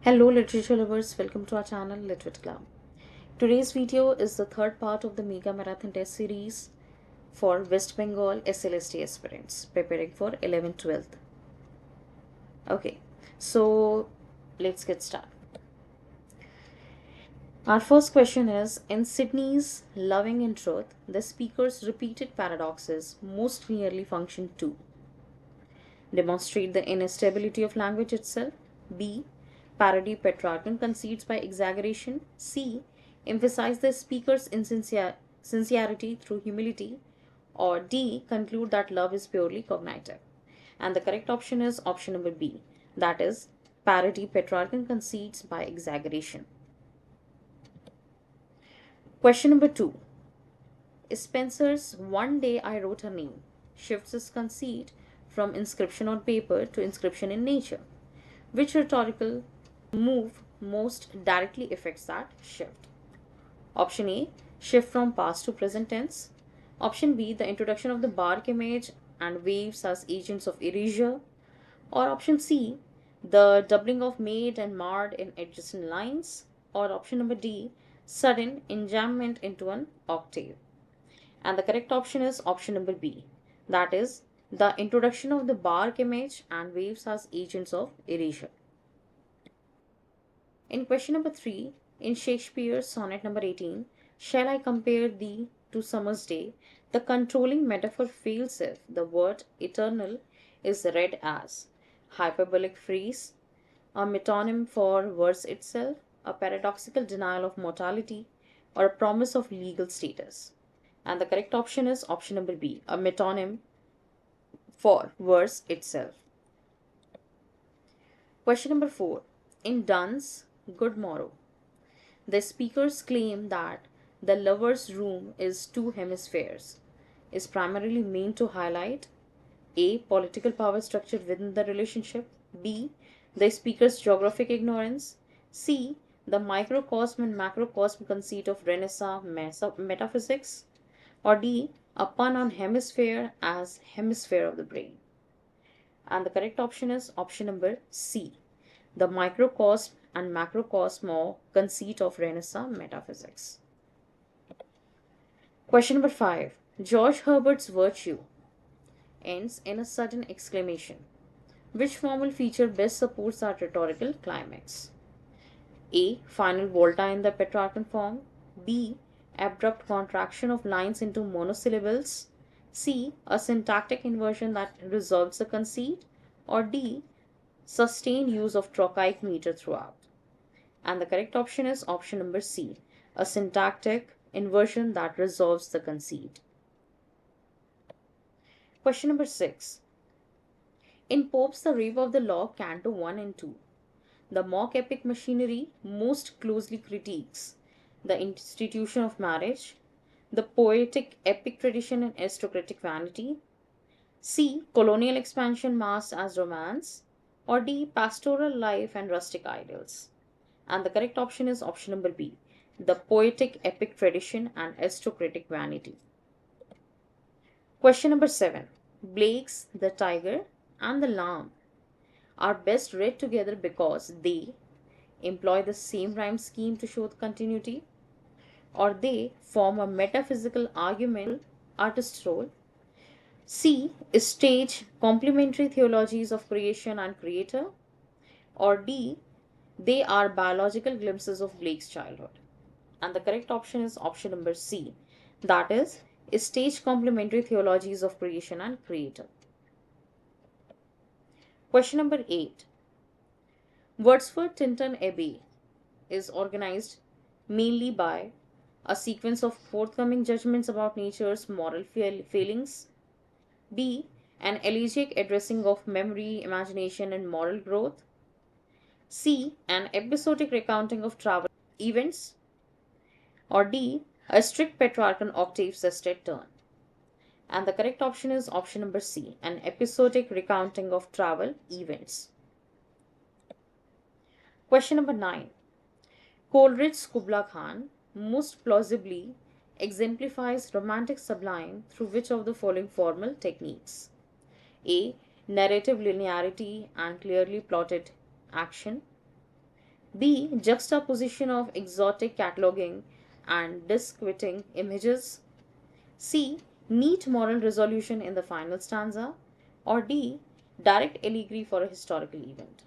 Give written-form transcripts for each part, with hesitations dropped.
Hello literature lovers, welcome to our channel LITTWIT CLUB. Today's video is the third part of the Mega Marathon Test Series for West Bengal SLST aspirants preparing for 11th 12th. Okay, so let's get started. Our first question is, in Sydney's Loving in Truth, the speaker's repeated paradoxes most nearly function to demonstrate the instability of language itself, B. Parody Petrarchan conceits by exaggeration, C. Emphasize the speaker's sincerity through humility, or D. Conclude that love is purely cognitive. And the correct option is option number B, that is, parody Petrarchan conceits by exaggeration. Question number 2. Spencer's One Day I Wrote Her Name shifts his conceit from inscription on paper to inscription in nature. Which rhetorical move most directly affects that shift? Option A, shift from past to present tense. Option B, the introduction of the bark image and waves as agents of erasure. Or option C, the doubling of made and marred in adjacent lines. Or option number D, sudden enjambment into an octave. And the correct option is option number B, that is, the introduction of the bark image and waves as agents of erasure. In question number 3, in Shakespeare's sonnet number 18, shall I compare thee to summer's day, the controlling metaphor fails if the word eternal is read as hyperbolic phrase, a metonym for verse itself, a paradoxical denial of mortality, or a promise of legal status. And the correct option is option number B, a metonym for verse itself. Question number 4. In Donne's Good Morrow, the speakers claim that the lover's room is two hemispheres, is primarily meant to highlight A. Political power structure within the relationship, B. The speaker's geographic ignorance, C. The microcosm and macrocosm conceit of Renaissance metaphysics, or D. A pun on hemisphere as hemisphere of the brain. And the correct option is option number C, the microcosm and macrocosm or conceit of Renaissance metaphysics. Question number 5. George Herbert's virtue ends in a sudden exclamation. Which formal feature best supports that rhetorical climax? A. Final volta in the Petrarchan form. B. Abrupt contraction of lines into monosyllables. C. A syntactic inversion that resolves the conceit. Or D. Sustained use of trochaic meter throughout. And the correct option is option number C, a syntactic inversion that resolves the conceit. Question number 6. In Pope's The Rave of the Law, Canto 1 and 2, the mock epic machinery most closely critiques the institution of marriage, the poetic epic tradition and aristocratic vanity, C. Colonial expansion masked as romance, or D. Pastoral life and rustic ideals. And the correct option is option number B, the poetic epic tradition and aristocratic vanity. Question number 7. Blake's The Tiger and the Lamb are best read together because they employ the same rhyme scheme to show the continuity, or they form a metaphysical argument artist's role, C. Stage complementary theologies of creation and creator, or D. They are biological glimpses of Blake's childhood. And the correct option is option number C, that is, stage complementary theologies of creation and creator. Question number 8. Wordsworth Tinton Abbey is organized mainly by a sequence of forthcoming judgments about nature's moral failings, B. An elegiac addressing of memory, imagination, and moral growth, C. An episodic recounting of travel events, or D. A strict Petrarchan octave sestet turn. And the correct option is option number C, an episodic recounting of travel events. Question number 9. Coleridge's Kubla Khan most plausibly exemplifies romantic sublime through which of the following formal techniques? A. Narrative linearity and clearly plotted action. B. Juxtaposition of exotic cataloging and disquieting images. C. Neat moral resolution in the final stanza. Or D. Direct allegory for a historical event.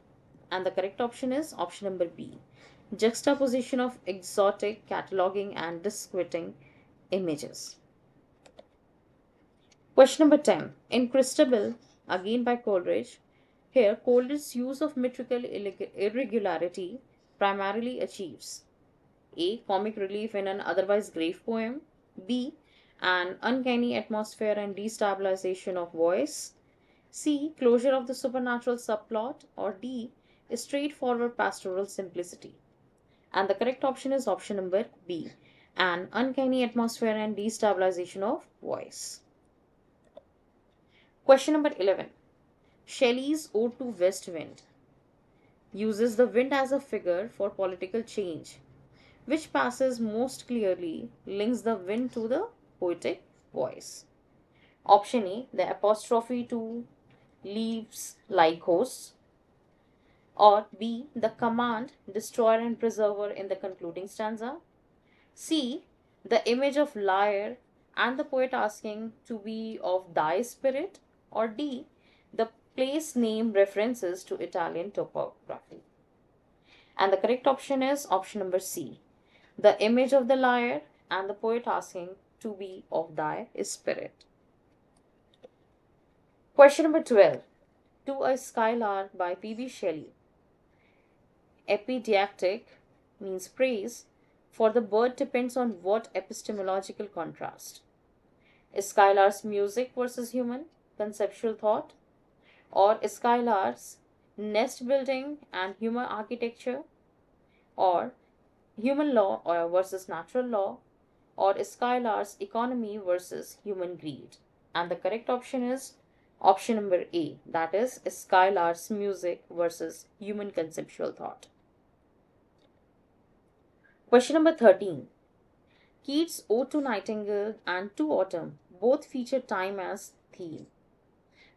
And the correct option is option number B. Juxtaposition of exotic cataloging and disquieting images. Question number 10. In Christabel, again by Coleridge, here Coleridge's use of metrical irregularity primarily achieves A. Comic relief in an otherwise grave poem. B. An uncanny atmosphere and destabilization of voice. C. Closure of the supernatural subplot. Or D. Straightforward pastoral simplicity. And the correct option is option number B. An uncanny atmosphere and destabilization of voice. Question number 11. Shelley's Ode to West Wind uses the wind as a figure for political change, which passes most clearly links the wind to the poetic voice. Option A, the apostrophe to leaves like hosts. Or B, the command destroyer and preserver in the concluding stanza. C, the image of lyre and the poet asking to be of thy spirit. Or D, the place name references to Italian topography. And the correct option is option number C, the image of the lyre and the poet asking to be of thy spirit. Question number 12. To a Skylark by P.B. Shelley. Epidactic means praise for the bird depends on what epistemological contrast? Skylark's music versus human conceptual thought, or Skylark's nest building and human architecture, or human law versus natural law, or Skylark's economy versus human greed. And the correct option is option number A, that is Skylark's music versus human conceptual thought. Question number 13. Keats' Ode to Nightingale and To Autumn both feature time as theme.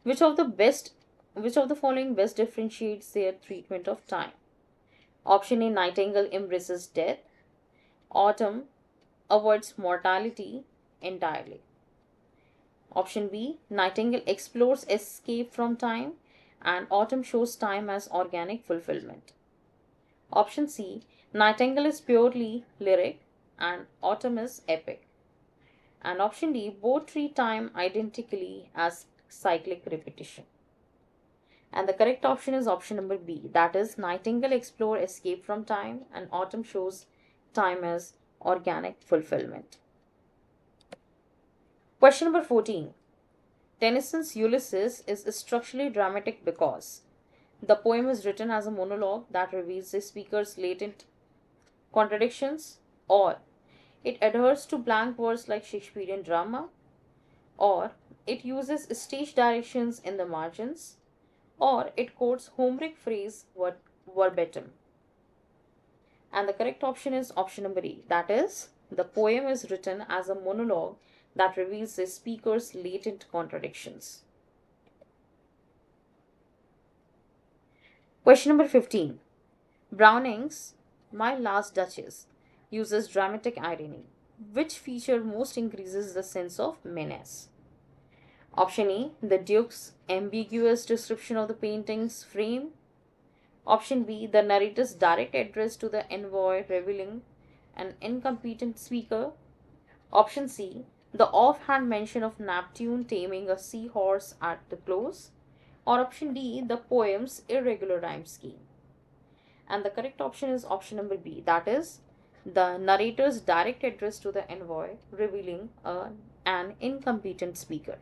Which of the following best differentiates their treatment of time? Option A, Nightingale embraces death. Autumn avoids mortality entirely. Option B, Nightingale explores escape from time and Autumn shows time as organic fulfillment. Option C, Nightingale is purely lyric and Autumn is epic. And option D, both treat time identically as cyclic repetition. And the correct option is option number B, that is Nightingale explore escape from time and Autumn shows time as organic fulfillment. Question number 14. Tennyson's Ulysses is structurally dramatic because the poem is written as a monologue that reveals the speaker's latent contradictions, or it adheres to blank verse like Shakespearean drama, or it uses stage directions in the margins, or it quotes Homeric phrase verbatim. And the correct option is option number A, that is, the poem is written as a monologue that reveals the speaker's latent contradictions. Question number 15. Browning's My Last Duchess uses dramatic irony. Which feature most increases the sense of menace? Option A, the Duke's ambiguous description of the painting's frame. Option B, the narrator's direct address to the envoy revealing an incompetent speaker. Option C, the offhand mention of Neptune taming a seahorse at the close. Or option D, the poem's irregular rhyme scheme. And the correct option is option number B, that is, the narrator's direct address to the envoy revealing an incompetent speaker.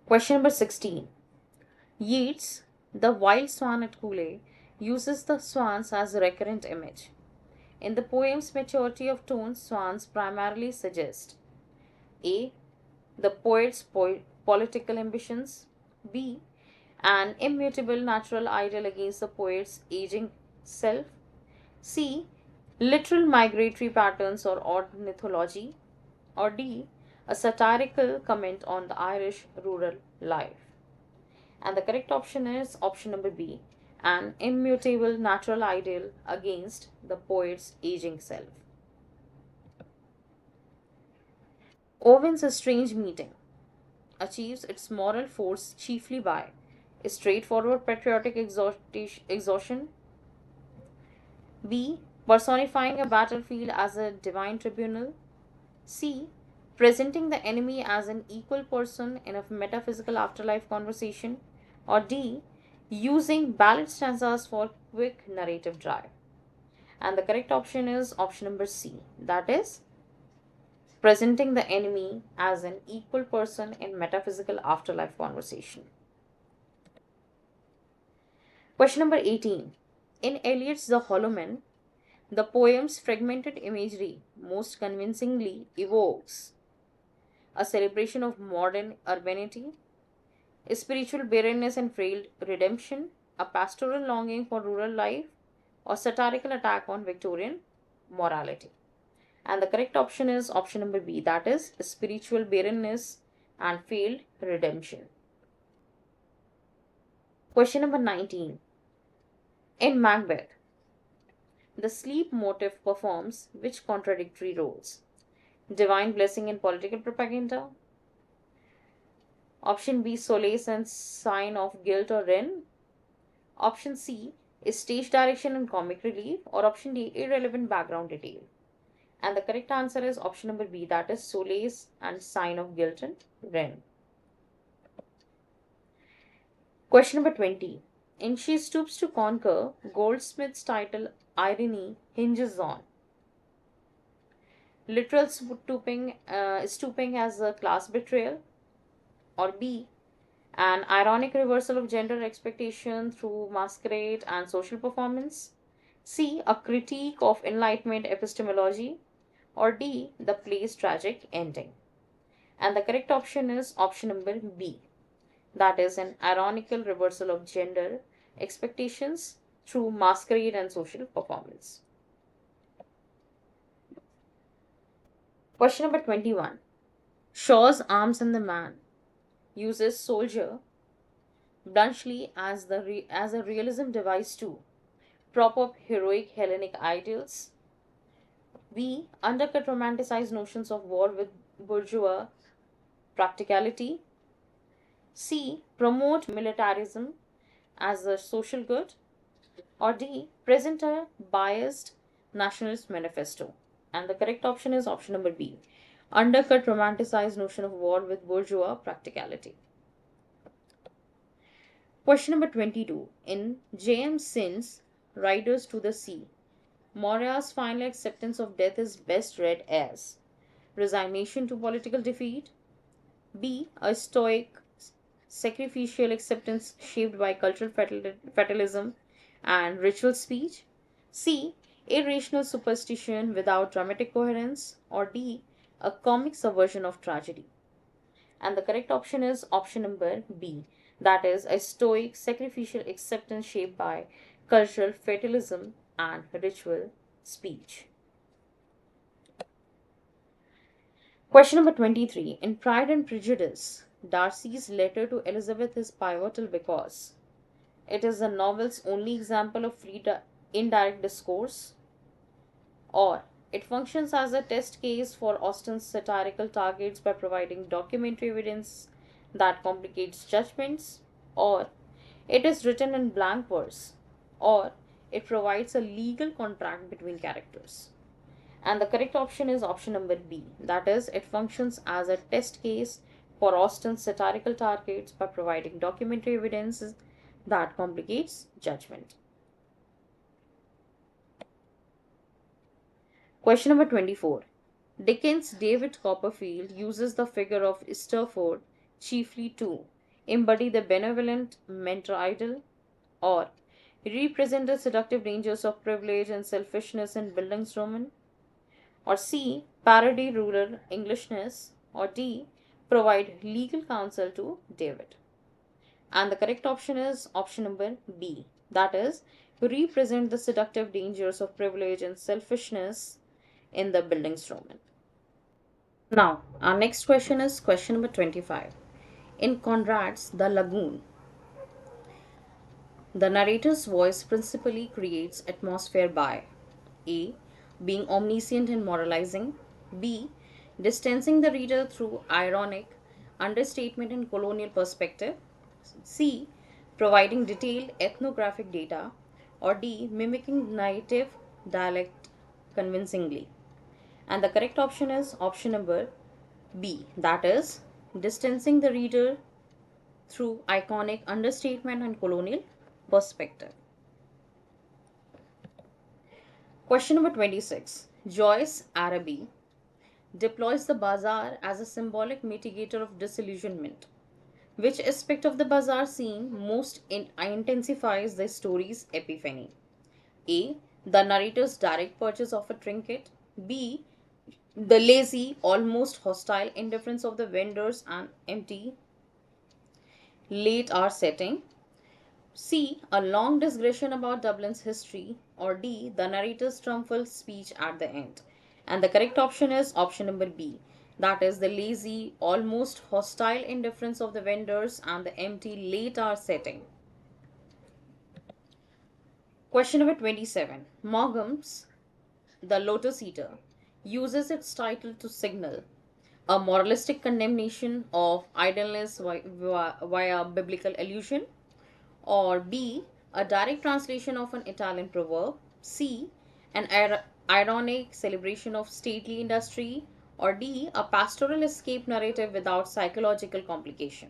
Question number 16. Yeats, the wild swan at Cooley, uses the swans as a recurrent image. In the poem's maturity of tone, swans primarily suggest A, the poet's political ambitions, B, an immutable natural ideal against the poet's aging self, C, literal migratory patterns or ornithology, or D, a satirical comment on the Irish rural life. And the correct option is option number B, an immutable natural ideal against the poet's aging self. Owen's A Strange Meeting achieves its moral force chiefly by straightforward patriotic exhaustion, B. Personifying a battlefield as a divine tribunal, C. Presenting the enemy as an equal person in a metaphysical afterlife conversation, or D. Using ballad stanzas for quick narrative drive. And the correct option is option number C, that is, presenting the enemy as an equal person in metaphysical afterlife conversation. Question number 18. In Eliot's The Hollow Men, the poem's fragmented imagery most convincingly evokes a celebration of modern urbanity, spiritual barrenness and frail redemption, a pastoral longing for rural life, or satirical attack on Victorian morality. And the correct option is option number B, that is, spiritual barrenness and failed redemption. Question number 19. In Macbeth, the sleep motif performs which contradictory roles? Divine blessing in political propaganda. Option B, solace and sign of guilt or wren. Option C is stage direction and comic relief. Or option D, irrelevant background detail. And the correct answer is option number B, that is solace and sign of guilt and wren. Question number 20. In She Stoops to Conquer, Goldsmith's title irony hinges on literal stooping as a class betrayal, or B, an ironic reversal of gender expectation through masquerade and social performance, C, a critique of Enlightenment epistemology, or D, the play's tragic ending. And the correct option is option number B, that is, an ironical reversal of gender expectations through masquerade and social performance. Question number 21. Shaw's Arms and the Man uses soldier bluntly as a realism device to prop up heroic Hellenic ideals. B. Undercut romanticized notions of war with bourgeois practicality. C. Promote militarism as a social good. Or D. Present a biased nationalist manifesto. And the correct option is option number B. Undercut romanticized notion of war with bourgeois practicality. Question number 22. In J.M. Sin's Riders to the Sea, Moria's final acceptance of death is best read as resignation to political defeat, B. A stoic, sacrificial acceptance shaped by cultural fatalism and ritual speech, C. Irrational superstition without dramatic coherence, or D. A comic subversion of tragedy. And the correct option is option number B, that is, a stoic, sacrificial acceptance shaped by cultural fatalism and ritual speech. Question number 23. In Pride and Prejudice, Darcy's letter to Elizabeth is pivotal because it is the novel's only example of free indirect discourse, or it functions as a test case for Austen's satirical targets by providing documentary evidence that complicates judgments, or it is written in blank verse, or it provides a legal contract between characters. And the correct option is option number B, that is, it functions as a test case for Austen's satirical targets by providing documentary evidence that complicates judgment. Question number 24. Dickens' David Copperfield uses the figure of Stratford chiefly to embody the benevolent mentor idol, or represent the seductive dangers of privilege and selfishness in Bildungsroman, or C. Parody rural Englishness, or D. Provide legal counsel to David. And the correct option is option number B, that is, represent the seductive dangers of privilege and selfishness in the Bildungsroman. Now, our next question is question number 25. In Conrad's The Lagoon, The narrator's voice principally creates atmosphere by A. Being omniscient and moralizing, B. Distancing the reader through ironic, understatement, and colonial perspective, C. Providing detailed ethnographic data, or D. Mimicking native dialect convincingly. And the correct option is option number B, that is, distancing the reader through iconic understatement and colonial perspective. Question number 26. Joyce Araby deploys the bazaar as a symbolic mitigator of disillusionment. Which aspect of the bazaar scene most intensifies the story's epiphany? A. The narrator's direct purchase of a trinket. B. The lazy, almost hostile indifference of the vendors and empty late hour setting. C. A long digression about Dublin's history. Or D. The narrator's triumphal speech at the end. And the correct option is option number B. That is the lazy, almost hostile indifference of the vendors and the empty late hour setting. Question number 27. Mogham's The Lotus Eater uses its title to signal a moralistic condemnation of idleness via biblical allusion, or B. A direct translation of an Italian proverb, C. An ironic celebration of stately industry, or D. A pastoral escape narrative without psychological complication.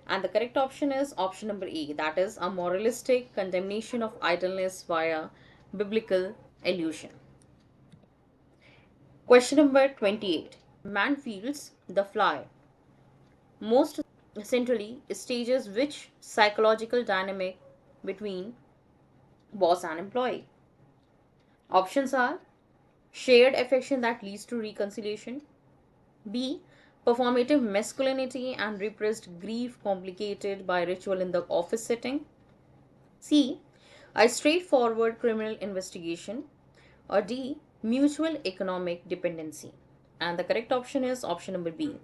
And the correct option is option number A, that is, a moralistic condemnation of idleness via biblical allusion. Question number 28. Manfield's The Fly most centrally stages which psychological dynamic between boss and employee? Options are shared affection that leads to reconciliation, B. Performative masculinity and repressed grief complicated by ritual in the office setting, C. A straightforward criminal investigation, or D. Mutual economic dependency. And the correct option is option number B.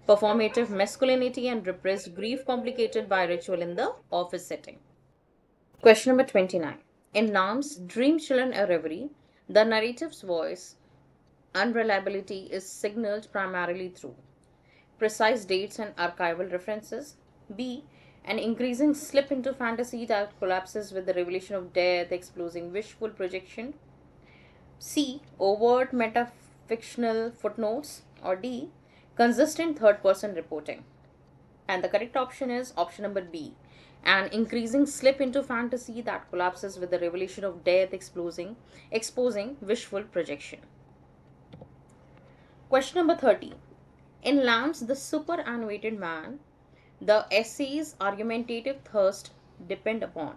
Performative masculinity and repressed grief complicated by ritual in the office setting. Question number 29. In Nam's Dream Children a Reverie, the narrative's voice unreliability is signaled primarily through precise dates and archival references, B. An increasing slip into fantasy that collapses with the revelation of death, exposing wishful projection, C. Overt metafictional footnotes, or D. Consistent third person reporting. And the correct option is option number B. An increasing slip into fantasy that collapses with the revelation of death, exposing wishful projection. Question number 30. In Lamb's The Superannuated Man, the essay's argumentative thrust depend upon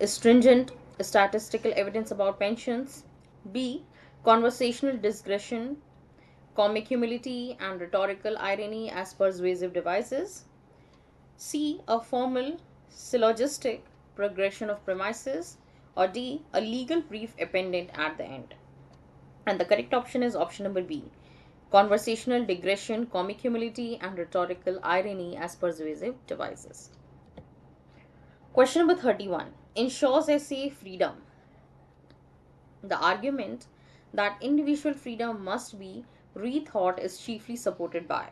stringent statistical evidence about pensions, B. Conversational digression, comic humility, and rhetorical irony as persuasive devices, C. A formal syllogistic progression of premises, or D. A legal brief appended at the end. And the correct option is option number B. Conversational digression, comic humility, and rhetorical irony as persuasive devices. Question number 31. In Shaw's essay Freedom, the argument that individual freedom must be rethought is chiefly supported by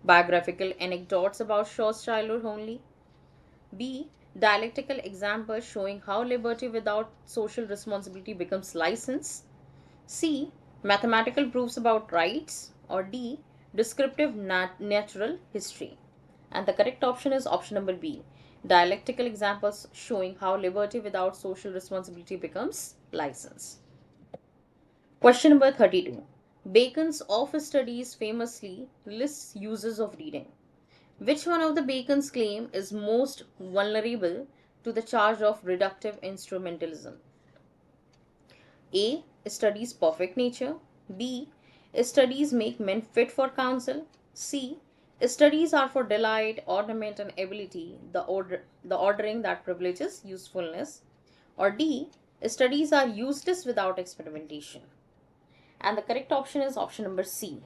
biographical anecdotes about Shaw's childhood only, B. Dialectical examples showing how liberty without social responsibility becomes license, C. Mathematical proofs about rights, or D. Descriptive natural history. And the correct option is option number B. Dialectical examples showing how liberty without social responsibility becomes license. Question number 32. Bacon's Office Studies famously lists uses of reading. Which one of the Bacon's claim is most vulnerable to the charge of reductive instrumentalism? A. Studies perfect nature. B. Studies make men fit for counsel. C. Studies are for delight, ornament, and ability, the ordering that privileges usefulness. Or D. Studies are useless without experimentation. And the correct option is option number C.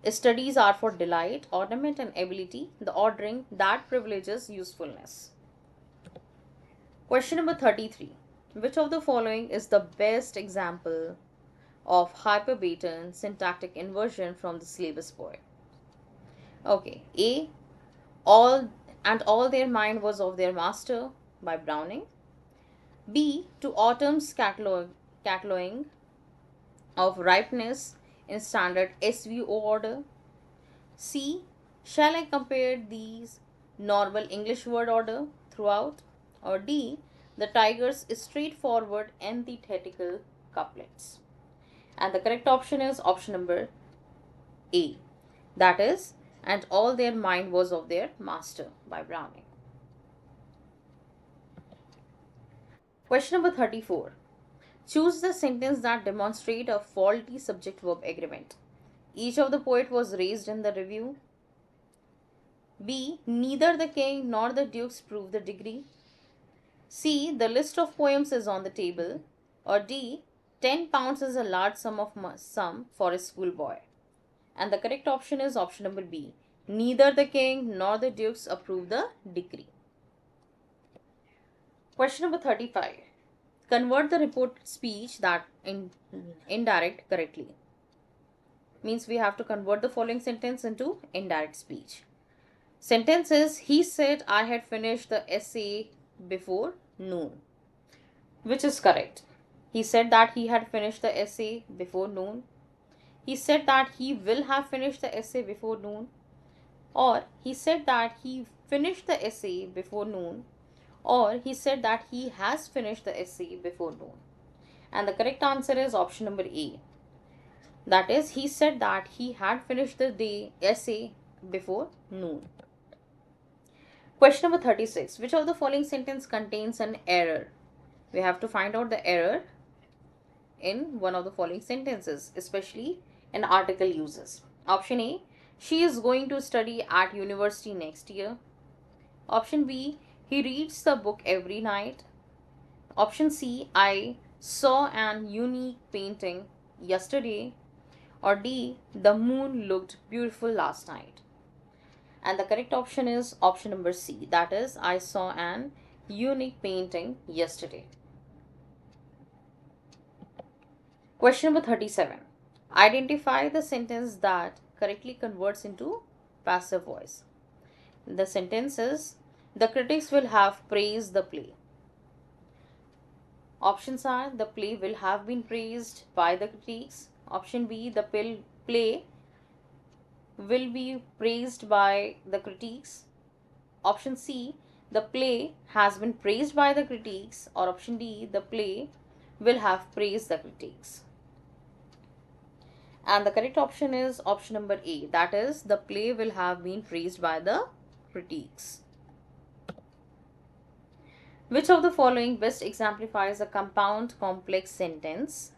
Studies are for delight, ornament, and ability, the ordering that privileges usefulness. Question number 33. Which of the following is the best example of hyperbaton syntactic inversion from the syllabus poem? Okay. A. All their mind was of their master by Browning. B. To autumn's cataloging of ripeness in standard SVO order. C. Shall I compare these normal English word order throughout? Or D. The tiger's straightforward antithetical couplets. And the correct option is option number A. That is, and all their mind was of their master by Browning. Question number 34. Choose the sentence that demonstrate a faulty subject-verb agreement. Each of the poet was raised in the review. B. Neither the king nor the dukes prove the degree. C. The list of poems is on the table. Or D. 10 pounds is a large sum for a schoolboy. And the correct option is option number B. Neither the king nor the dukes approve the decree. Question number 35. Convert the reported speech that indirect correctly. Means we have to convert the following sentence into indirect speech. Sentence is, he said I had finished the essay before noon. Which is correct? He said that he had finished the essay before noon. He said that he will have finished the essay before noon. Or he said that he finished the essay before noon. Or he said that he has finished the essay before noon. And the correct answer is option number A. That is, he said that he had finished the essay before noon. Question number 36. Which of the following sentence contains an error? We have to find out the error in one of the following sentences, especially in article uses. Option A. She is going to study at university next year. Option B. He reads the book every night. Option C. I saw an unique painting yesterday. Or D. The moon looked beautiful last night. And the correct option is option number C. That is, I saw an unique painting yesterday. Question number 37. Identify the sentence that correctly converts into passive voice. The sentence is, the critics will have praised the play. Options are, the play will have been praised by the critics. Option B, the play will be praised by the critics. Option C, the play has been praised by the critics. Or option D, the play will have praised the critics. And the correct option is option number A. That is, the play will have been praised by the critics. Which of the following best exemplifies a compound complex sentence?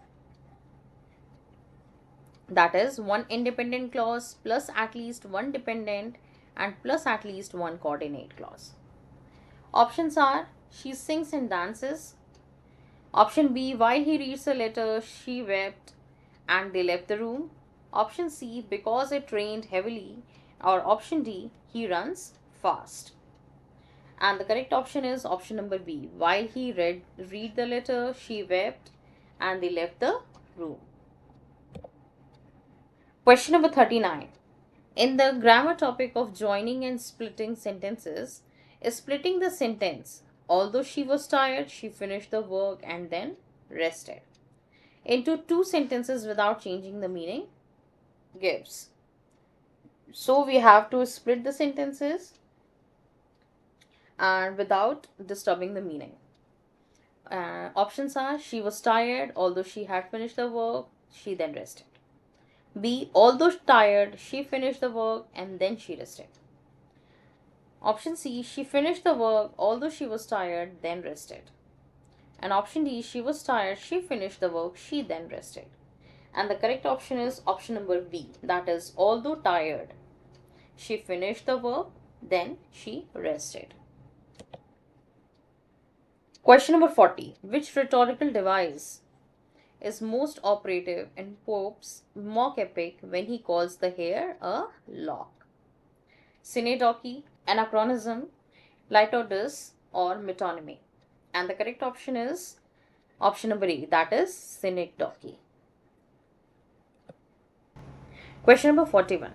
That is, one independent clause plus at least one dependent and plus at least one coordinate clause. Options are, she sings and dances. Option B, while he reads a letter, she wept and they left the room. Option C, because it rained heavily. Or option D, he runs fast. And the correct option is option number B. While he read the letter, she wept and they left the room. Question number 39. In the grammar topic of joining and splitting sentences, is splitting the sentence, although she was tired, she finished the work and then rested, into two sentences without changing the meaning gives. So we have to split the sentences and without disturbing the meaning. Options are, she was tired, although she had finished the work, she then rested. B, although tired, she finished the work and then she rested. Option C, she finished the work, although she was tired, then rested. And option D, she was tired, she finished the work, she then rested. And the correct option is option number B. That is, although tired, she finished the work, then she rested. Question number 40. Which rhetorical device is most operative in Pope's mock epic when he calls the hare a lock? Synecdoche, anachronism, litodus, or metonymy? And the correct option is option number A, that is synecdoche. Question number 41.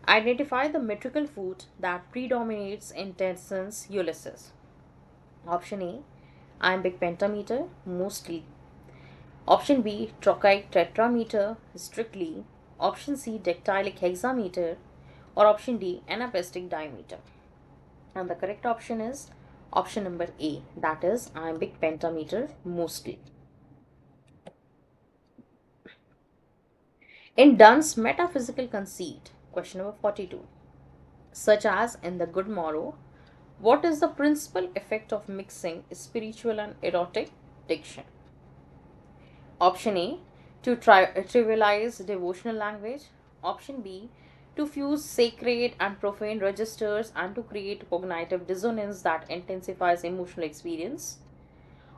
Identify the metrical foot that predominates in Tenson's Ulysses. Option A, iambic pentameter, mostly. Option B, trochaic tetrameter, strictly. Option C, dactylic hexameter. Or option D, anapestic diameter. And the correct option is option number A, that is iambic pentameter, mostly. In Donne's metaphysical conceit, question number 42, such as in The Good Morrow, what is the principal effect of mixing spiritual and erotic diction? Option A, to trivialize devotional language. Option B, to fuse sacred and profane registers and to create cognitive dissonance that intensifies emotional experience.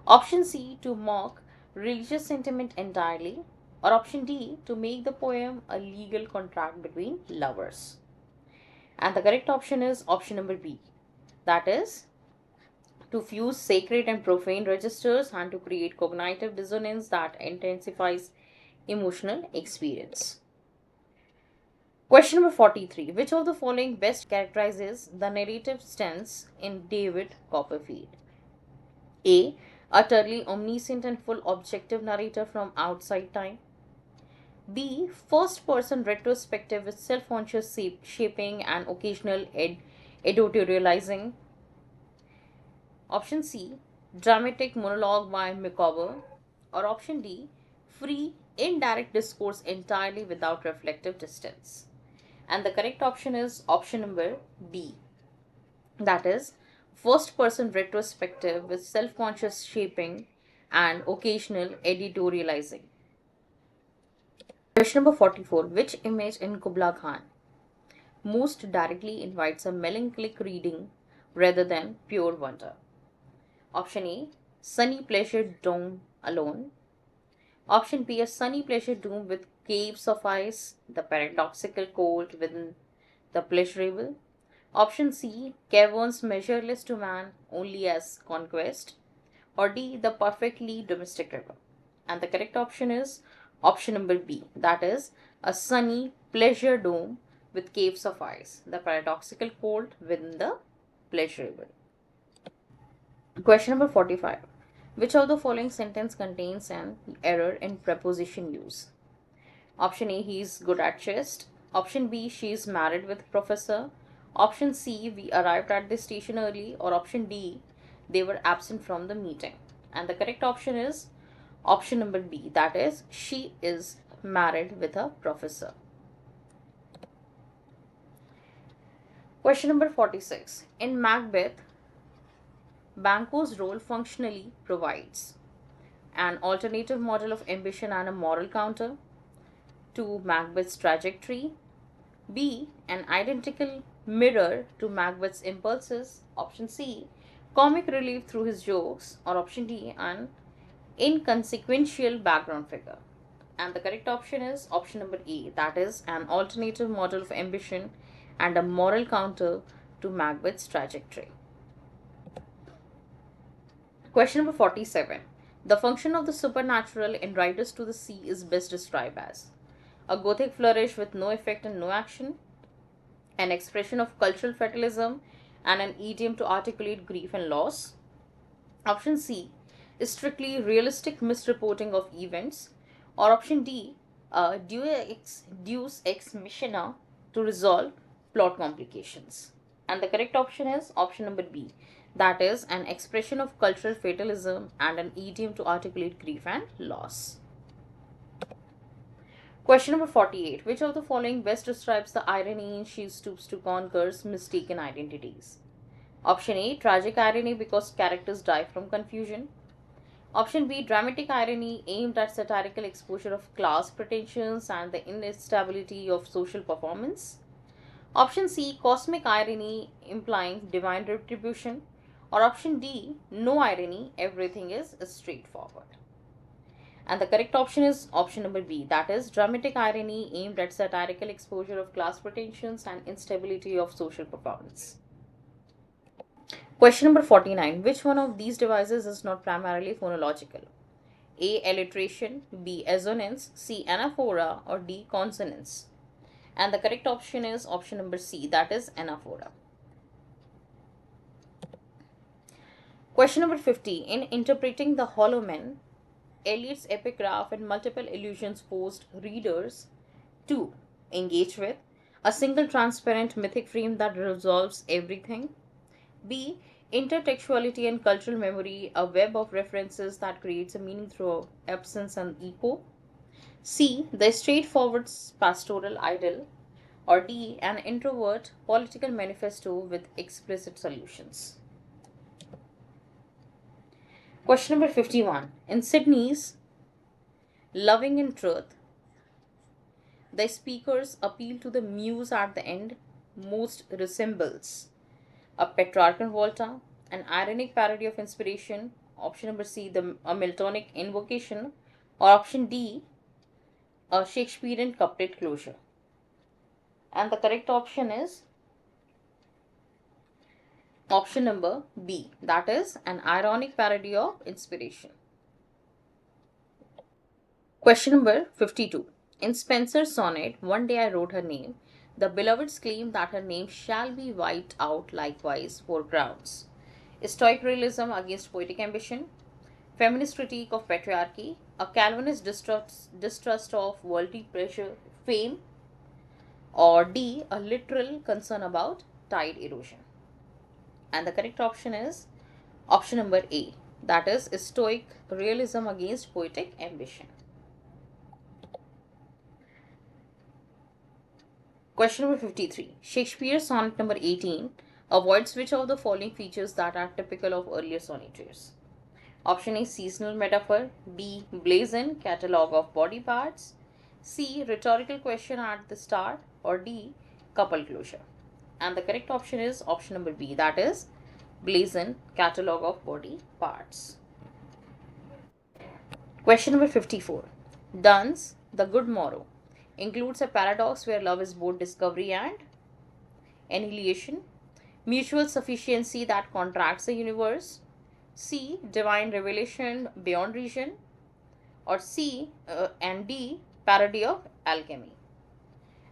Option C, to mock religious sentiment entirely. Or option D, to make the poem a legal contract between lovers. And the correct option is option number B, that is to fuse sacred and profane registers and to create cognitive dissonance that intensifies emotional experience. Question number 43. Which of the following best characterizes the narrative stance in David Copperfield? A. Utterly omniscient and full objective narrator from outside time. B. First person retrospective with self conscious shaping and occasional editorializing. Option C, dramatic monologue by Micawber. Or option D, free, indirect discourse entirely without reflective distance. And the correct option is option number B, that is, first person retrospective with self conscious shaping and occasional editorializing. Question number 44. Which image in Kubla Khan most directly invites a melancholic reading rather than pure wonder? Option A, sunny pleasure dome alone. Option B, a sunny pleasure dome with caves of ice, the paradoxical cold within the pleasurable. Option C, caverns measureless to man only as conquest. Or D, the perfectly domestic river. And the correct option is option number B, that is a sunny pleasure dome with caves of ice, the paradoxical cold within the pleasurable. Question number 45. Which of the following sentence contains an error in preposition use? Option A, he is good at chess. Option B, she is married with professor. Option C, we arrived at the station early. Or option D, they were absent from the meeting. And the correct option is option number B, that is, she is married with a professor. Question number 46. In Macbeth, Banquo's role functionally provides an alternative model of ambition and a moral counter to Macbeth's trajectory. B, an identical mirror to Macbeth's impulses. Option C, comic relief through his jokes. Or option D, an inconsequential background figure. And the correct option is option number A, that is an alternative model of ambition and a moral counter to Macbeth's trajectory. Question number 47. The function of the supernatural in Riders to the Sea is best described as a Gothic flourish with no effect and no action, an expression of cultural fatalism, and an idiom to articulate grief and loss. Option C is strictly realistic misreporting of events. Or option D, a deus ex machina to resolve plot complications. And the correct option is option number B, that is an expression of cultural fatalism and an idiom to articulate grief and loss. Question number 48. Which of the following best describes the irony in She Stoops to Conquer's mistaken identities? Option A, tragic irony because characters die from confusion. Option B, dramatic irony aimed at satirical exposure of class pretensions and the instability of social performance. Option C, cosmic irony implying divine retribution. Or option D, no irony, everything is straightforward. And the correct option is option number B, that is dramatic irony aimed at satirical exposure of class pretensions and instability of social performance. Question number 49. Which one of these devices is not primarily phonological? A. Alliteration, B. Assonance, C. Anaphora, or D. Consonance? And the correct option is option number C, that is anaphora. Question number 50. In interpreting the Hollow Men, Eliot's epigraph and multiple illusions forced readers to engage with a single transparent mythic frame that resolves everything. B. Intertextuality and cultural memory, a web of references that creates a meaning through absence and echo. C. The straightforward pastoral idyll. Or D. An introvert political manifesto with explicit solutions. Question number 51. In Sydney's Loving in Truth, the speaker's appeal to the muse at the end most resembles a Petrarchan volta, an ironic parody of inspiration, option number C, a Miltonic invocation, or option D, a Shakespearean couplet closure. And the correct option is option number B, that is an ironic parody of inspiration. Question number 52. In Spenser's sonnet, One Day I Wrote Her Name, the beloveds claim that her name shall be wiped out likewise for grounds: Stoic realism against poetic ambition, feminist critique of patriarchy, a Calvinist distrust of worldly pleasure, fame, or D, a literal concern about tide erosion. And the correct option is option number A, that is Stoic realism against poetic ambition. Question number 53. Shakespeare's sonnet number 18 avoids which of the following features that are typical of earlier sonneteers? Option A, seasonal metaphor, B, blazon, catalogue of body parts, C, rhetorical question at the start, or D, couple closure. And the correct option is option number B, that is blazon, catalogue of body parts. Question number 54. Donne's The Good Morrow includes a paradox where love is both discovery and annihilation, mutual sufficiency that contracts the universe, C, divine revelation beyond reason, or C and D, parody of alchemy.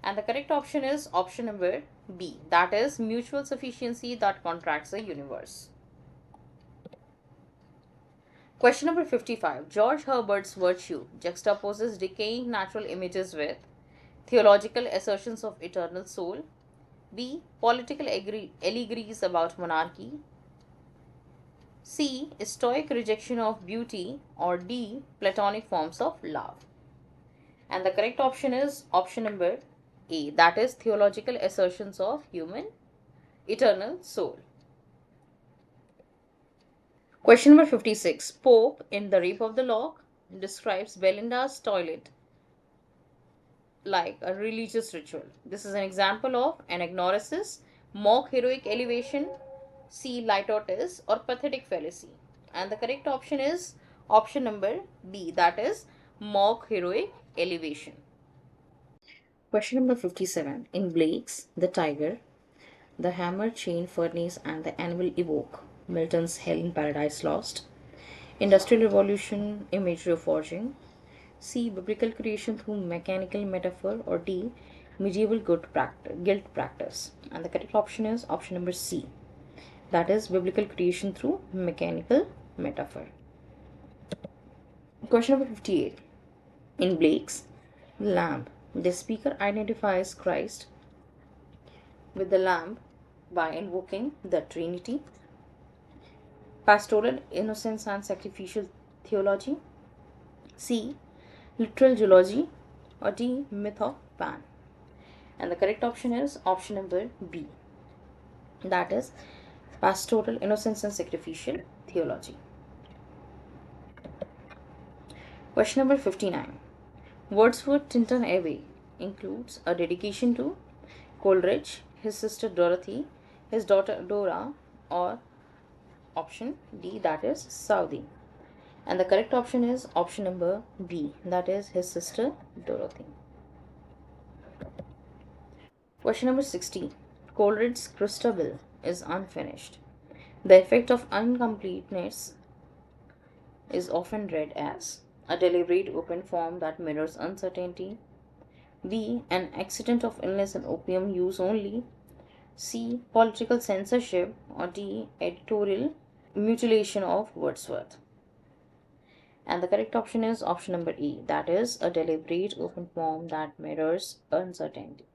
And the correct option is option number B, that is mutual sufficiency that contracts the universe. Question number 55. George Herbert's Virtue juxtaposes decaying natural images with theological assertions of eternal soul, B, political allegories about monarchy, C, stoic rejection of beauty, or D, platonic forms of love. And the correct option is option number A, that is theological assertions of human eternal soul. Question number 56. Pope in The Rape of the Lock describes Belinda's toilet like a religious ritual. This is an example of anagnorisis, mock heroic elevation, C, litotes, or pathetic fallacy. And the correct option is option number B, that is mock heroic elevation. Question number 57. In Blake's The Tiger, the hammer, chain, furnace, and the animal evoke Milton's Hell in Paradise Lost, Industrial Revolution imagery of forging, C, biblical creation through mechanical metaphor, or D, medieval guilt practice. And the correct option is option number C, that is biblical creation through mechanical metaphor. Question number 58. In Blake's Lamb, the speaker identifies Christ with the lamb by invoking the Trinity, pastoral innocence and sacrificial theology, C, literal geology, or D, myth of Pan. And the correct option is option number B, that is pastoral innocence and sacrificial theology. Question number 59. Wordsworth's Tinton Abbey includes a dedication to Coleridge, his sister Dorothy, his daughter Dora, or option D, that is Southey. And the correct option is option number B, that is his sister Dorothy. Question number 60. Coleridge's Christabel is unfinished. The effect of incompleteness is often read as a deliberate open form that mirrors uncertainty. B. An accident of illness and opium use only. C. Political censorship. Or D. Editorial mutilation of Wordsworth. And the correct option is option number E. That is a deliberate open form that mirrors uncertainty.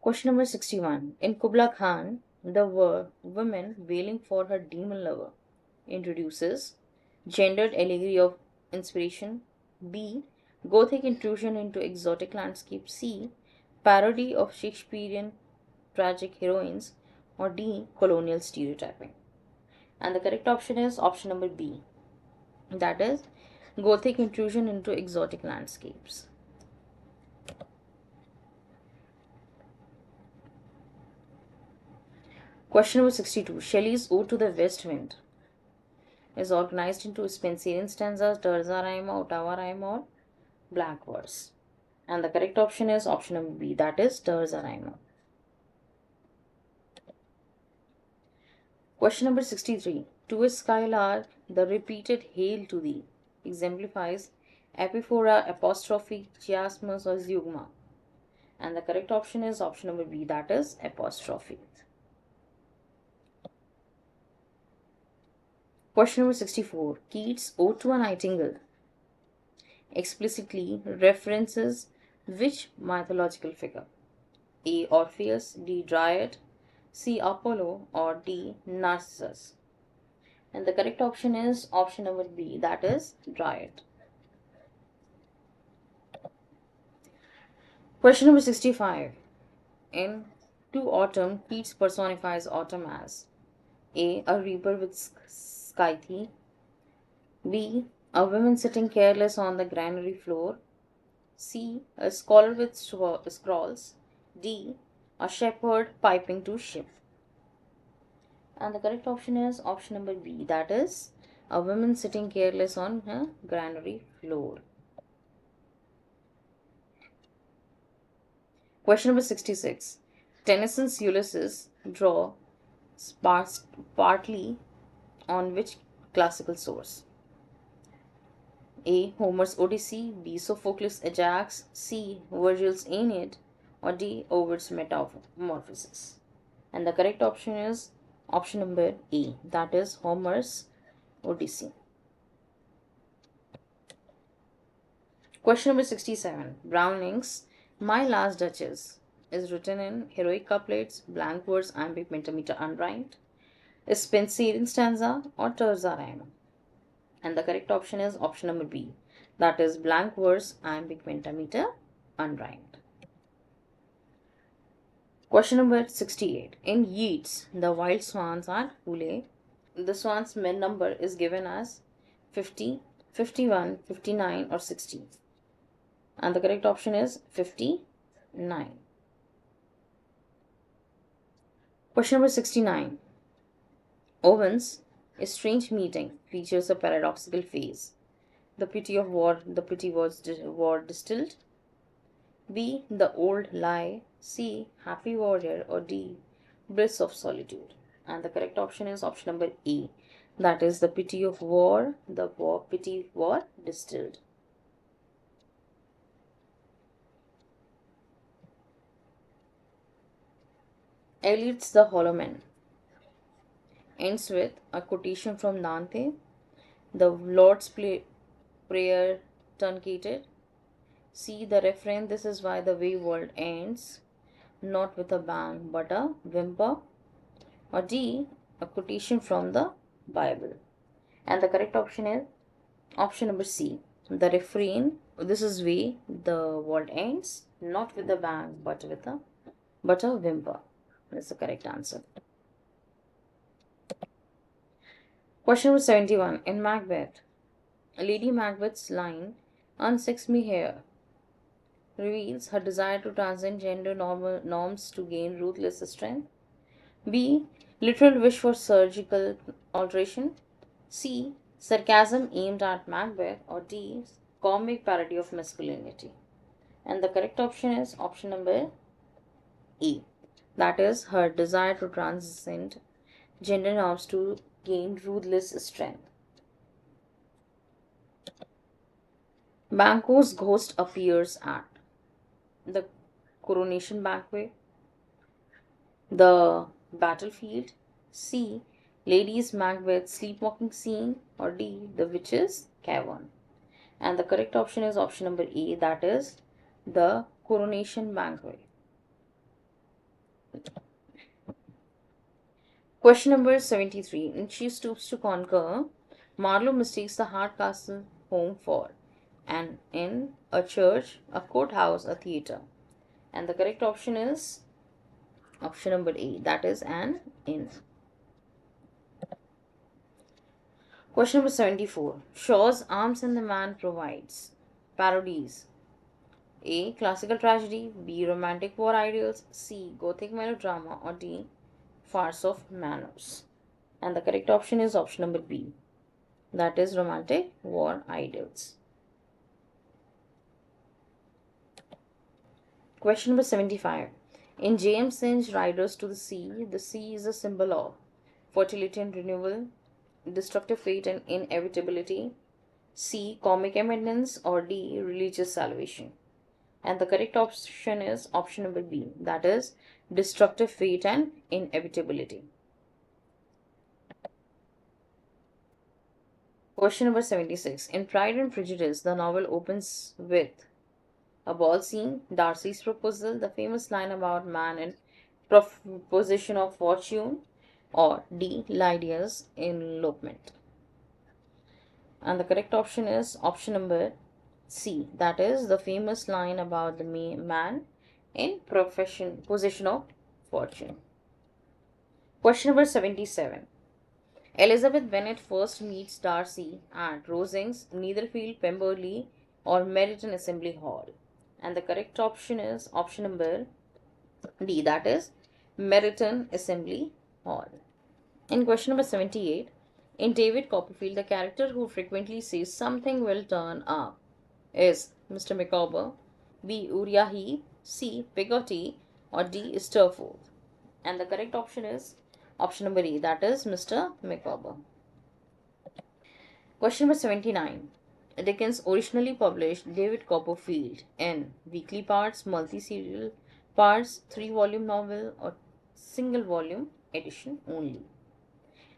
Question number 61. In Kubla Khan, the woman wailing for her demon lover introduces gendered allegory of inspiration. B. Gothic intrusion into exotic landscape. C. Parody of Shakespearean tragic heroines. Or D. Colonial stereotyping. And the correct option is option number B. That is Gothic intrusion into exotic landscapes. Question number 62. Shelley's Ode to the West Wind is organized into Spenserian stanzas, terza rhyme, ottava rhyme, or blank verse. And the correct option is option number B. That is terza rhyme. Question number 63. To a skylark, the repeated hail to thee exemplifies epiphora, apostrophe, chiasmus, or zeugma. And the correct option is option number B. That is apostrophe. Question number 64. Keats' Ode to a Nightingale explicitly references which mythological figure? A. Orpheus, D. Dryad, C. Apollo, or D. Narcissus. And the correct option is option number B. That is Dryad. Question number 65. In To Autumn, Keats personifies autumn as A reaper with scythe. B. A woman sitting careless on the granary floor. C. A scholar with scrolls. D. A shepherd piping to ship. And the correct option is option number B. That is a woman sitting careless on her granary floor. Question number 66. Tennyson's Ulysses draw partly on which classical source? A. Homer's Odyssey. B. Sophocles' Ajax. C. Virgil's Aeneid. Or D. Ovid's Metamorphoses. And the correct option is option number A. That is Homer's Odyssey. Question number 67. Browning's My Last Duchess is written in heroic couplets, blank verse, iambic pentameter unrhymed, is Spenserian stanza, or terza rhyme. And the correct option is option number B. That is blank verse, iambic pentameter unrhymed. Question number 68. In Yeats, the wild swans are Hule. The swans' number is given as 50, 51, 59, or 60. And the correct option is 59. Question number 69. Owen's A Strange Meeting features a paradoxical phase. The pity of war, the pity was war distilled. B. The old lie. C. Happy warrior. Or D. Bliss of solitude. And the correct option is option number A. That is the pity of war, the pity war distilled. Eliot's The Hollow Man ends with a quotation from Dante, the Lord's Prayer truncated. See the refrain, this is why the way world ends, not with a bang but a whimper. Or D. A quotation from the Bible. And the correct option is option number C. The refrain, this is way the world ends, not with a bang but a whimper. That's the correct answer. Question number 71. In Macbeth, Lady Macbeth's line, "Unsex me here," reveals her desire to transcend gender norms to gain ruthless strength. B. Literal wish for surgical alteration. C. Sarcasm aimed at Macbeth. Or D. Comic parody of masculinity. And the correct option is option number A. That is her desire to transcend gender norms to gain ruthless strength. Banquo's ghost appears at the coronation banquet, the battlefield, C. Ladies Macbeth sleepwalking scene, or D. The witch's cavern. And the correct option is option number A, that is the coronation banquet. Question number 73. When she stoops to conquer, Marlowe mistakes the hard castle home for an inn, a church, a courthouse, a theatre. And the correct option is option number A, that is an inn. Question number 74. Shaw's Arms and the Man provides parodies. A. Classical tragedy. B. Romantic war ideals. C. Gothic melodrama. Or D. Farce of manners. And the correct option is option number B. That is romantic war ideals. Question number 75. In James Synge's Riders to the sea is a symbol of fertility and renewal, destructive fate and inevitability, C. Comic eminence, or D. Religious salvation. And the correct option is option number B, that is destructive fate and inevitability. Question number 76. In Pride and Prejudice, the novel opens with a ball scene, Darcy's proposal, the famous line about man and proposition of fortune, or D. Lydia's elopement. And the correct option is option number C, that is the famous line about the man in position of fortune. Question number 77. Elizabeth Bennet first meets Darcy at Rosings, Netherfield, Pemberley, or Meryton Assembly Hall. And the correct option is option number D, that is Meryton Assembly Hall. In question number 78, in David Copperfield, the character who frequently says something will turn up is Mr. Micawber, B. Uriah Heep, C. Peggotty, or D. Sturforth. And the correct option is option number E, that is Mr. Micawber. Question number 79. Dickens originally published David Copperfield in weekly parts, multi-serial parts, 3-volume novel, or single volume edition only.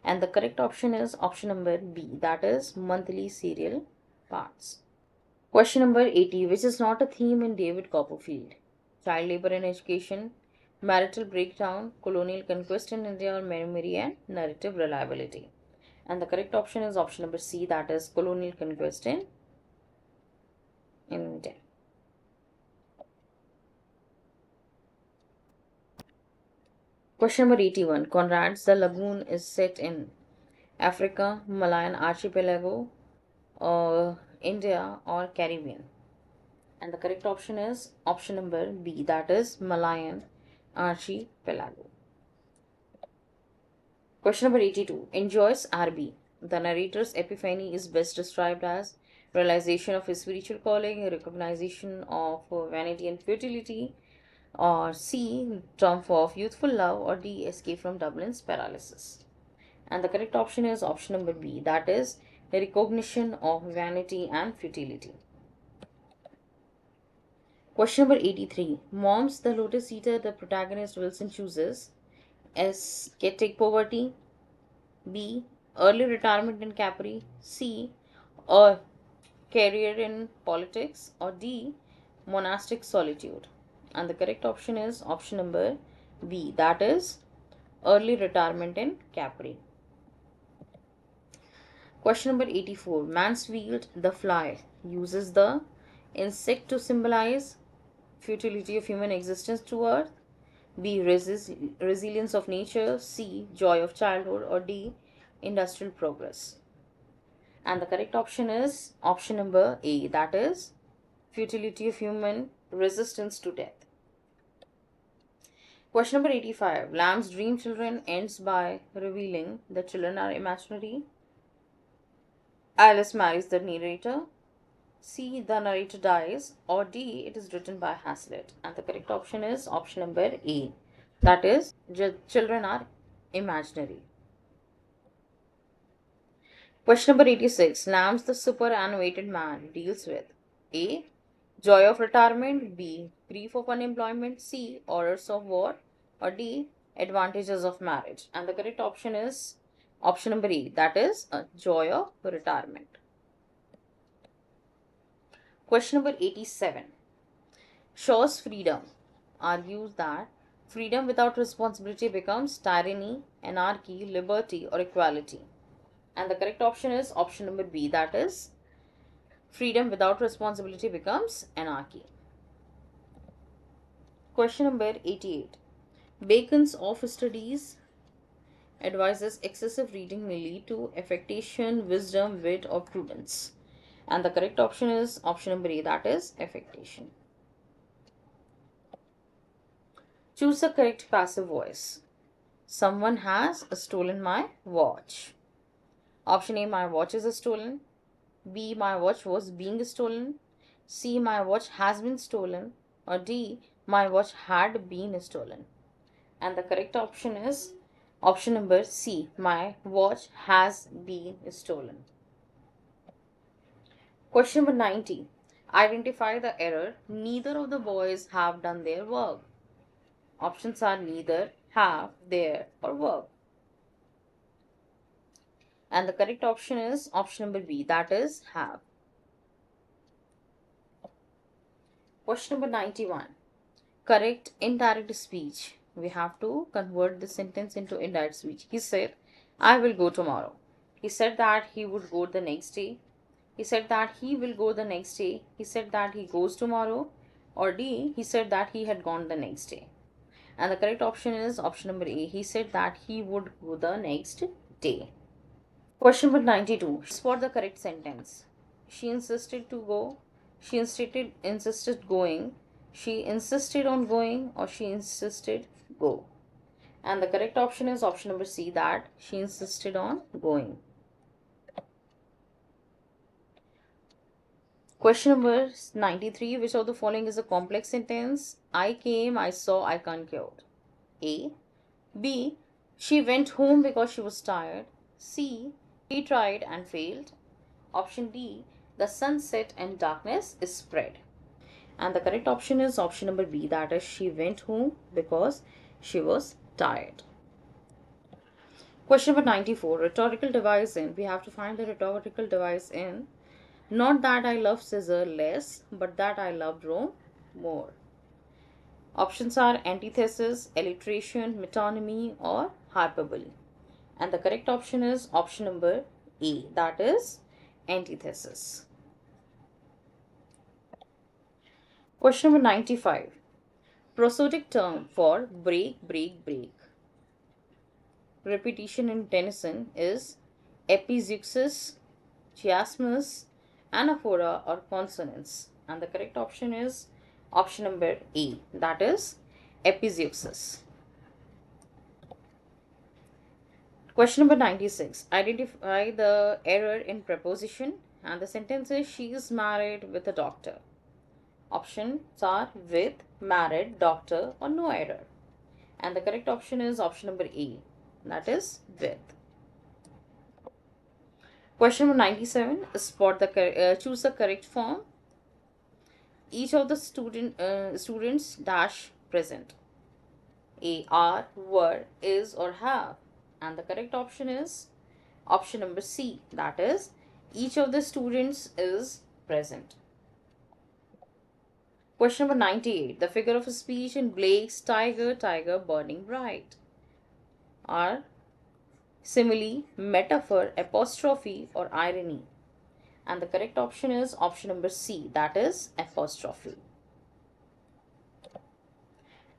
And the correct option is option number B, that is monthly serial parts. Question number 80. Which is not a theme in David Copperfield? Child labor in education, marital breakdown, colonial conquest in India, or memory and narrative reliability. And the correct option is option number C, that is colonial conquest in India. Question number 81. Conrad's The Lagoon is set in Africa, Malayan Archipelago, India, or Caribbean. And the correct option is option number B, that is Malayan Archipelago. Question number 82. In Joyce R.B., the narrator's epiphany is best described as realization of his spiritual calling, recognition of vanity and futility, or C. triumph of youthful love, or D. escape from Dublin's paralysis. And the correct option is option number B, that is recognition of vanity and futility. Question number 83. Moms, the Lotus Eater, the protagonist Wilson chooses ascetic poverty, B. early retirement in Capri, C. a career in politics, or D. monastic solitude. And the correct option is option number B, that is early retirement in Capri. Question number 84. Mansfield, the fly, uses the insect to symbolize futility of human existence to earth, B. resilience of nature, C. joy of childhood, or D. industrial progress. And the correct option is option number A, that is futility of human resistance to death. Question number 85. Lamb's dream children ends by revealing the children are imaginary. Alice marries the narrator, C. the narrator dies, or D. it is written by Hazlitt. And the correct option is option number A, That is, children are imaginary. Question number 86. Lamb's the superannuated man deals with A. Joy of retirement, B. Grief of unemployment, C. Horrors of war, or D. Advantages of marriage. And the correct option is option number E, that is joy of retirement. Question number 87. Shaw's freedom argues that freedom without responsibility becomes tyranny, anarchy, liberty, or equality. And the correct option is option number B, that is freedom without responsibility becomes anarchy. Question number 88. Bacon's Of Studies advises excessive reading may lead to affectation, wisdom, wit, or prudence. And the correct option is option number A, that is affectation. Choose the correct passive voice. Someone has stolen my watch. Option A, my watch is stolen. B, my watch was being stolen. C, my watch has been stolen. Or D, my watch had been stolen. And the correct option is option number C, my watch has been stolen. Question number 90. Identify the error. Neither of the boys have done their work. Options are neither, have, their, or work. And the correct option is option number B, that is have. Question number 91. Correct indirect speech. We have to convert this sentence into indirect speech. He said, I will go tomorrow. He said that he would go the next day. He said that he will go the next day. He said that he goes tomorrow. Or D, he said that he had gone the next day. And the correct option is option number A. He said that he would go the next day. Question number 92. Spot the correct sentence. She insisted to go. She insisted going. She insisted on going, or she insisted go. And the correct option is option number C, that she insisted on going. Question number 93. Which of the following is a complex sentence? I came, I saw, I conquered. A. B. She went home because she was tired. C. He tried and failed. Option D. The sun set and darkness is spread. And the correct option is option number B, that is she went home because she was tired. Question number 94. Rhetorical device in. We have to find the rhetorical device in. Not that I love Caesar less, but that I loved Rome more. Options are antithesis, alliteration, metonymy, or hyperbole. And the correct option is option number A, that is antithesis. Question number 95. Prosodic term for break, break, break. Repetition in Tennyson is epizeuxis, chiasmus, anaphora, or consonance. And the correct option is option number A, that is epizeuxis. Question number 96. Identify the error in preposition. And the sentence is she is married with a doctor. Options are with, married, doctor, or no error. And the correct option is option number A, that is with. Question number 97. Choose the correct form. Each of the students dash present. A, are, were, is, or have. And the correct option is option number C, that is each of the students is present. Question number 98. The figure of speech in Blake's Tiger, Tiger Burning Bright are simile, metaphor, apostrophe, or irony. And the correct option is option number C, that is apostrophe.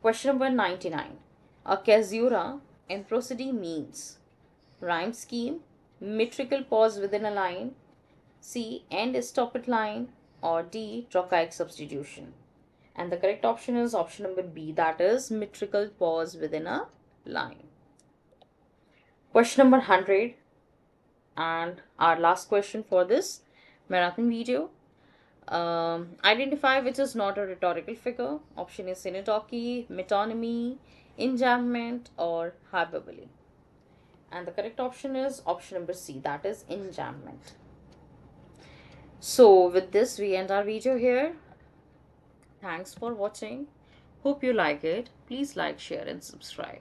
Question number 99. A caesura in prosody means rhyme scheme, metrical pause within a line, C, end stopped line, or D, trochaic substitution. And the correct option is option number B, that is metrical pause within a line. Question number 100 and our last question for this marathon video. Identify which is not a rhetorical figure. Option is synecdoche, metonymy, enjambment, or hyperbole? And the correct option is option number C, that is enjambment. So with this, we end our video here. Thanks for watching. Hope you like it. Please like, share, and subscribe.